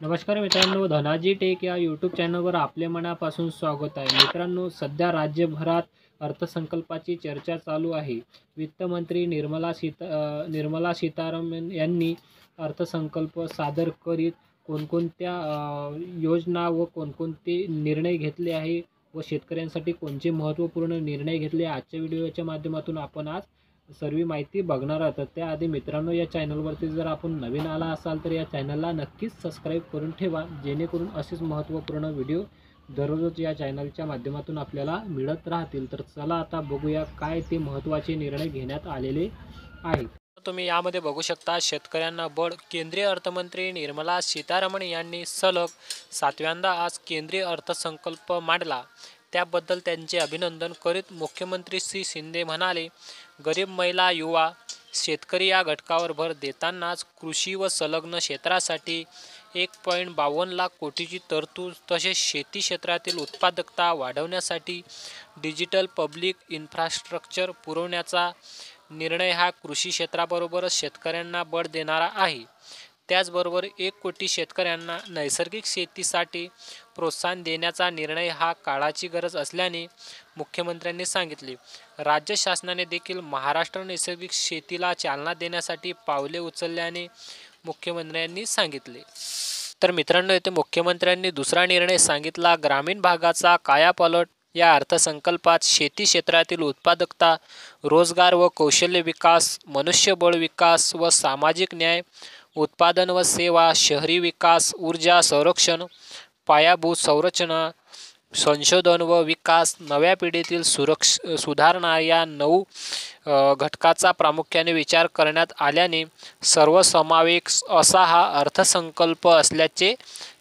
नमस्कार मित्रांनो, धनाजी टेक या यूट्यूब चॅनलवर आपले मनापासून स्वागत आहे. मित्रांनो, सध्या राज्यभरात अर्थसंकल्पाची चर्चा चालू आहे. वित्तमंत्री निर्मला सीतारामन यांनी अर्थसंकल्प सादर करीत कोणकोणत्या योजना व कोणकोणते निर्णय घेतले आहे व शेतकऱ्यांसाठी कोणते महत्त्वपूर्ण निर्णय घेतले, आजच्या व्हिडिओच्या माध्यमातून आपण आज सर्व माहिती बघणार आहोत. त्याआधी मित्रांनो, या चॅनलवरती जर आपण नवीन आला असाल तर या चॅनलला नक्कीच सबस्क्राईब करून ठेवा, जेणेकरून असेच महत्त्वपूर्ण व्हिडिओ दररोज या चॅनलच्या माध्यमातून आपल्याला मिळत राहतील. तर चला आता बघूया काय ते महत्त्वाचे निर्णय घेण्यात आलेले आहेत. तुम्ही यामध्ये बघू शकता, शेतकऱ्यांना बळ. केंद्रीय अर्थमंत्री निर्मला सीतारामन यांनी सलग 7व्यांदा आज केंद्रीय अर्थसंकल्प मांडला. त्याबद्दल त्यांचे अभिनंदन करीत मुख्यमंत्री श्री शिंदे म्हणाले, गरीब महिला, युवा, शेतकरी या घटकावर भर देतानाच कृषी व संलग्न क्षेत्रासाठी 1.52 लाख कोटीची तरतूद, तसेच शेती क्षेत्रातील उत्पादकता वाढवण्यासाठी डिजिटल पब्लिक इन्फ्रास्ट्रक्चर पुरवण्याचा निर्णय हा कृषी क्षेत्राबरोबरच शेतकऱ्यांना बळ देणारा आहे. त्याचबरोबर 1 कोटी शेतकऱ्यांना नैसर्गिक शेतीसाठी प्रोत्साहन देण्याचा निर्णय हा काळाची गरज असल्याने मुख्यमंत्र्यांनी सांगितले. राज्य शासनाने देखील महाराष्ट्र नैसर्गिक शेतीला चालना देण्यासाठी पावले उचलल्याने मुख्यमंत्र्यांनी सांगितले. तर मित्रांनो, येथे मुख्यमंत्र्यांनी दुसरा निर्णय सांगितला. ग्रामीण भागाचा कायापालट. या अर्थसंकल्पात शेती क्षेत्रातील उत्पादकता, रोजगार व कौशल्य विकास, मनुष्यबळ विकास व सामाजिक न्याय, उत्पादन व सेवा, शहरी विकास, ऊर्जा संरक्षण, पायाभूत संरचना, संशोधन व विकास, नव्या पिढीतील सुधारणा या 9 घटकाचा प्रामुख्याने विचार करण्यात आल्याने सर्वसमावेशक असा हा अर्थसंकल्प असल्याचे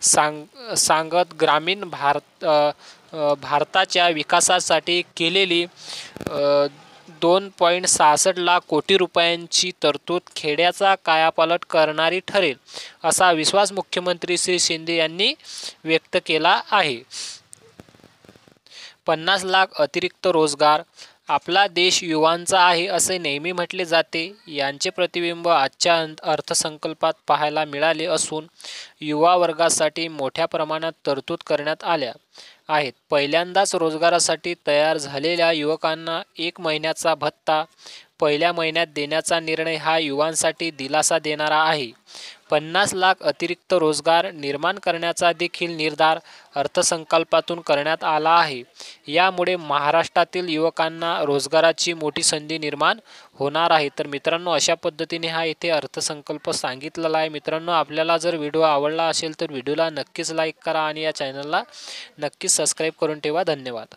सांगत ग्रामीण भारताच्या विकासासाठी केलेली 2.66 लाख कोटी रुपयांची तरतूद खेड्याचा कायापालट करणारी ठरेल, असा विश्वास मुख्यमंत्री श्री शिंदे यांनी व्यक्त केला आहे. 50 लाख अतिरिक्त रोजगार. आपला देश युवांचा आहे असे नेहमी म्हटले जाते. यांचे प्रतिबिंब आजच्या अर्थसंकल्पात पाहायला मिळाले असून युवा वर्गासाठी मोठ्या प्रमाणात तरतूद करण्यात आल्या आहेत. पहिल्यांदाच रोजगारासाठी तयार झालेल्या युवकांना 1 महिन्याचा भत्ता पहिल्या महिन्यात देण्याचा निर्णय हा युवांसाठी दिलासा देणारा आहे. 50 लाख अतिरिक्त रोजगार निर्माण करण्याचा देखील निर्धार अर्थसंकल्पातून करण्यात आला आहे. यामुळे महाराष्ट्रातील युवकांना रोजगाराची मोठी संधी निर्माण होणार आहे. तर मित्रांनो, अशा पद्धतीने हा इथे अर्थसंकल्प सांगितलेला आहे. मित्रांनो, आपल्याला जर व्हिडिओ आवडला असेल तर व्हिडिओला नक्कीच लाईक करा आणि या चॅनलला नक्कीच सबस्क्राईब करून ठेवा. धन्यवाद.